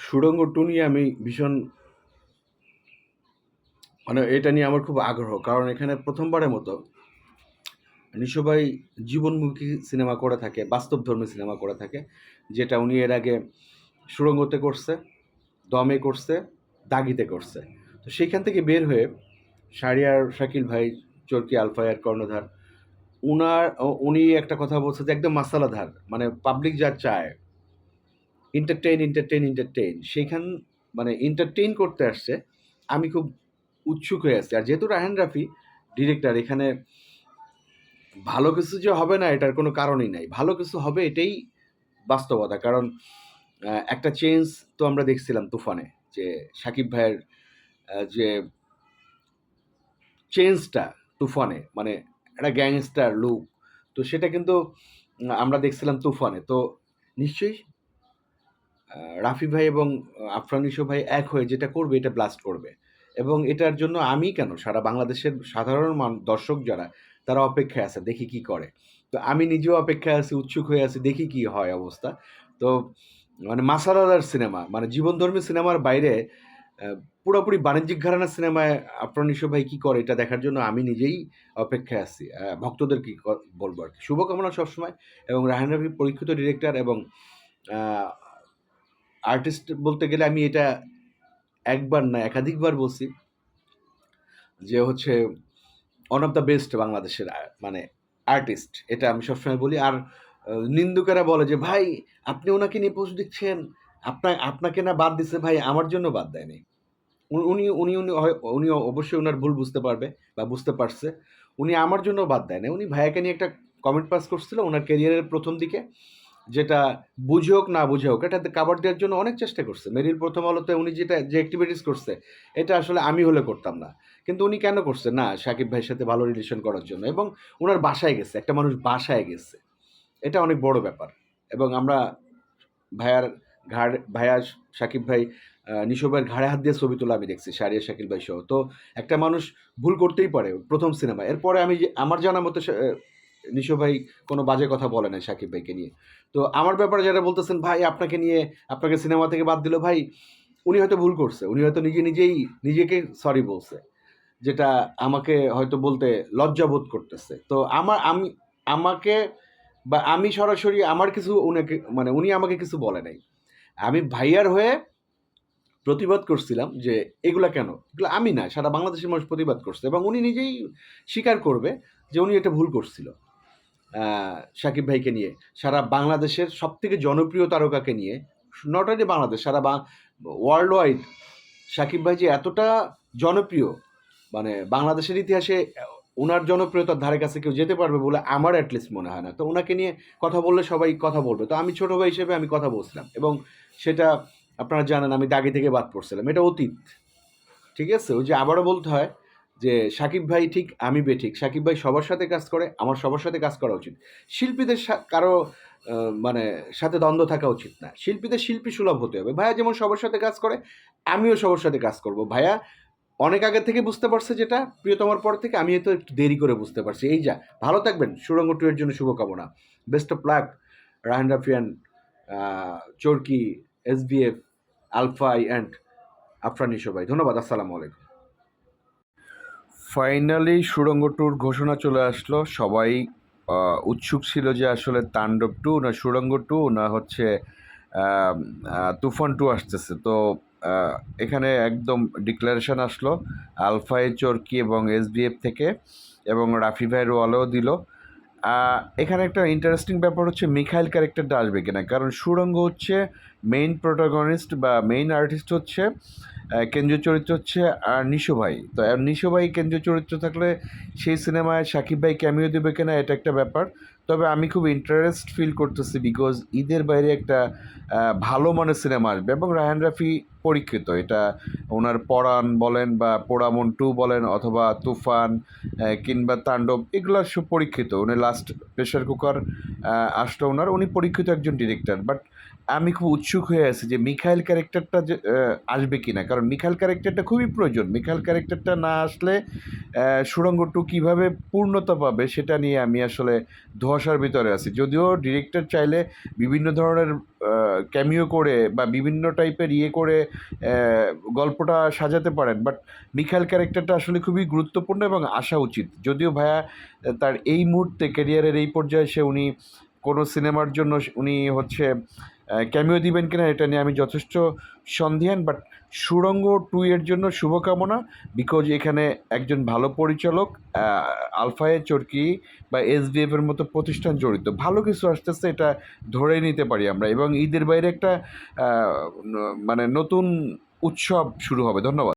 সুড়ঙ্গ 2 নিয়ে আমি ভীষণ এটা নিয়ে আমার খুব আগ্রহ। কারণ এখানে ১ম বারের মতো নিশো ভাই জীবনমুখী সিনেমা করে থাকে, বাস্তবধর্মী সিনেমা করে থাকে। যেটা উনি এর আগে সুড়ঙ্গতে করছে, দমে করছে, দাগিতে করছে। তো সেইখান থেকে বের হয়ে শাহরিয়ার শাকিল ভাই, চরকি আলফায়ার কর্ণধার উনি একটা কথা বলছে যে একদম মাসালাধার। মানে পাবলিক যা চায় এন্টারটেইন সেইখান এন্টারটেইন করতে আসছে। আমি খুব উৎসুক হয়ে আছি। আর যেহেতু রায়হান রাফি ডিরেক্টর, এখানে ভালো কিছু যে হবে না এটার কোনো কারণই নাই। ভালো কিছু হবে এটাই বাস্তবতা। কারণ একটা চেঞ্জ তো আমরা দেখছিলাম 'তুফানে', যে শাকিব ভাইয়ের যে চেঞ্জটা 'তুফানে' মানে একটা গ্যাংস্টার লুক, তো সেটা কিন্তু আমরা দেখছিলাম 'তুফানে'। তো নিশ্চয়ই রাফি ভাই এবং আফরান নিশো ভাই এক হয়ে যেটা করবে এটা ব্লাস্ট করবে। এবং এটার জন্য আমি কেন, সারা বাংলাদেশের সাধারণ দর্শক যারা, তারা অপেক্ষায় আছে দেখি কি করে। তো আমি নিজেও অপেক্ষায় আছি, উৎসুক হয়ে আছি, দেখি কি হয় অবস্থা। তো মাসালাদার সিনেমা, মানে জীবনধর্মী সিনেমার বাইরে পুরোপুরি বাণিজ্যিক ঘরানার সিনেমায় আফরান নিশো ভাই কি করে এটা দেখার জন্য আমি নিজেই অপেক্ষায় আছি। ভক্তদের কি বলবো আরকি। শুভকামনা সবসময়। এবং রায়হান রাফি পরীক্ষিত ডিরেক্টর এবং আ আর্টিস্ট বলতে গেলে আমি এটা একবার না একাধিকবার বলছি যে হচ্ছে ওয়ান অফ দ্য বেস্ট বাংলাদেশের আর্টিস্ট। এটা আমি সবসময় বলি। আর নিন্দুকেরা বলে যে, "ভাই আপনি উনাকে নিয়ে পোস্ট দিচ্ছেন। আপনাকে না বাদ দিছে ভাই, আমার জন্য বাদ দেয় নাই।" উনি অবশ্যই উনার ভুল বুঝতে পারবে বা বুঝতে পারছে। উনি আমার জন্য বাদ দেয় নাই। উনি ভাইয়াকে নিয়ে একটা কমেন্ট পাস করছিল উনার ক্যারিয়ারের ১ম দিকে। যেটা বুঝে হোক না বুঝে হোক এটাতে কাভার দেওয়ার জন্য অনেক চেষ্টা করছে। মেরিল ১ম আলোতে উনি যে এক্টিভিটিস করছে, এটা আসলে আমি হলে করতাম না। কিন্তু উনি কেন করছে? না, শাকিব ভাইয়ের সাথে ভালো রিলেশন করার জন্য এবং উনার বাসায় গেছে। একটা মানুষ বাসায় গেছে। এটা অনেক বড় ব্যাপার। এবং আমরা ভাইয়ার ভাইয়া শাকিব ভাই নিশো ভাইয়ের ঘাড়ে হাত দিয়ে ছবি তোলা আমি দেখছি, শাহরিয়ার শাকিল ভাই সহ। তো একটা মানুষ ভুল করতেই পারে ১ম সিনেমায়। এরপরে আমি আমার জানা মতে নিশো ভাই কোনো বাজে কথা বলে নাই শাকিব ভাইকে নিয়ে। তো আমার ব্যাপারে যারা বলতেছেন, ভাই আপনাকে নিয়ে আপনাকে সিনেমা থেকে বাদ দিল, ভাই উনি হয়তো ভুল করছে। উনি হয়তো নিজেই নিজেকে সরি বলছে। যেটা আমাকে হয়তো বলতে লজ্জা বোধ করতেছে। তো আমাকে আমি সরাসরি আমার কিছু উনাকে উনি আমাকে কিছু বলে নাই। আমি ভাইয়ার হয়ে প্রতিবাদ করছিলাম যে, "এগুলা কেন?" এগুলা আমি না, সারা বাংলাদেশের মানুষ প্রতিবাদ করছে এবং উনি নিজেই স্বীকার করবে যে উনি এটা ভুল করছিল। আ শাকিব ভাইকে নিয়ে। সারা বাংলাদেশের সবথেকে জনপ্রিয় তারকাকে নিয়ে, নট অনলি বাংলাদেশ, সারা ওয়ার্লড ওয়াইড শাকিব ভাই যে এতটা জনপ্রিয়, বাংলাদেশের ইতিহাসে উনার জনপ্রিয়তার ধারে কাছে কেউ যেতে পারবে বলে আমার এট লিস্ট মনে হয় না। তো উনাকে নিয়ে কথা বললে সবাই কথা বলবে। তো আমি ছোট ভাই হিসেবে আমি কথা বলছিলাম এবং সেটা আপনারা জানেন আমি দাগি থেকে বাদ পড়ছিলাম। এটা অতীত। ঠিক আছে? ওই যে আবারও বলতে হয় যে, শাকিব ভাই ঠিক, আমি বেঠিক। শাকিব ভাই সবার সাথে কাজ করে, আমার সবার সাথে কাজ করা উচিত। শিল্পীদের কারো আ মানে সাথে দ্বন্দ্ব থাকা উচিত না। শিল্পীদের শিল্পী সুলভ হতে হবে। ভাইয়া যেমন সবার সাথে কাজ করে, আমিও সবার সাথে কাজ করব। ভাইয়া অনেক আগে থেকে বুঝতে পারছে যেটা, প্রিয়তমার পর থেকে, আমি হয়তো একটু দেরি করে বুঝতে পারছি। এই যা, ভালো থাকবেন। সুড়ঙ্গ 2 এর জন্য শুভকামনা। Best of luck Raihan Rafi and a Chorki, SBF, আলফাই অ্যান্ড আফরান নিশো ভাই। ধন্যবাদ। আসসালামু আলাইকুম। ফাইনালি সুড়ঙ্গ 2 র ঘোষণা চলে আসলো। সবাই উৎসুক ছিল যে আসলে তাণ্ডব 2 না সুড়ঙ্গ 2 না হচ্ছে তুফান 2 আসতেছে। তো এখানে একদম ডিক্লারেশন আসলো আলফাই, চরকি এবং এসবিএফ থেকে, এবং রাফি ভাইয়ের ওয়ালেও দিল। এখানে একটা ইন্টারেস্টিং ব্যাপার হচ্ছে মিখাইল ক্যারেক্টারটা আসবে কিনা, কারণ সুড়ঙ্গ হচ্ছে মেইন প্রোটাগনিস্ট বা মেইন আর্টিস্ট হচ্ছে, কেন্দ্রীয় চরিত্র হচ্ছে নিশো ভাই। তো নিশো ভাই কেন্দ্রীয় চরিত্র থাকলে সেই সিনেমায় শাকিব ভাই ক্যামিও দেবে কিনা, এটা একটা ব্যাপার। তবে আমি খুব ইন্টারেস্ট ফিল করতেছি বিকজ ঈদের বাইরে একটা ভালো মানের সিনেমা আসবে এবং রায়হান রাফি পরীক্ষিত। এটা ওনার পরাণ বলেন বা পোড়ামন 2 বলেন অথবা তুফান কিংবা তাণ্ডব, এগুলো সব পরীক্ষিত। উনি লাস্ট প্রেশার কুকার আসলো ওনার, উনি পরীক্ষিত একজন ডিরেক্টর। বাট আমি খুব উৎসুক হয়ে আছি যে মিখাইল ক্যারেক্টারটা যে আসবে কিনা, কারণ মিখাইল ক্যারেক্টারটা খুবই প্রয়োজন। মিখাইল ক্যারেক্টারটা না আসলে সুড়ঙ্গ টু কীভাবে পূর্ণতা পাবে সেটা নিয়ে আমি আসলে ধোঁয়াশার ভিতরে আছি। যদিও ডিরেক্টর চাইলে বিভিন্ন ধরনের ক্যামিও করে বা বিভিন্ন টাইপের ইয়ে করে গল্পটা সাজাতে পারেন, বাট মিখাইল ক্যারেক্টারটা আসলে খুবই গুরুত্বপূর্ণ এবং আসা উচিত। যদিও ভাইয়া তার এই মুহূর্তে ক্যারিয়ারের এই পর্যায়ে উনি কোনো সিনেমার জন্য উনি হচ্ছে ক্যামিও দিবেন কিনা এটা নিয়ে আমি যথেষ্ট সন্দিহান, বাট সুড়ঙ্গ টু এর জন্য শুভকামনা। বিকজ এখানে একজন ভালো পরিচালক, আলফায়ে চরকি বা এসডিএফ এর মতো প্রতিষ্ঠান জড়িত, ভালো কিছু আসতেছে এটা ধরে নিতে পারি আমরা, এবং ঈদের বাইরে একটা মানে নতুন উৎসব শুরু হবে। ধন্যবাদ।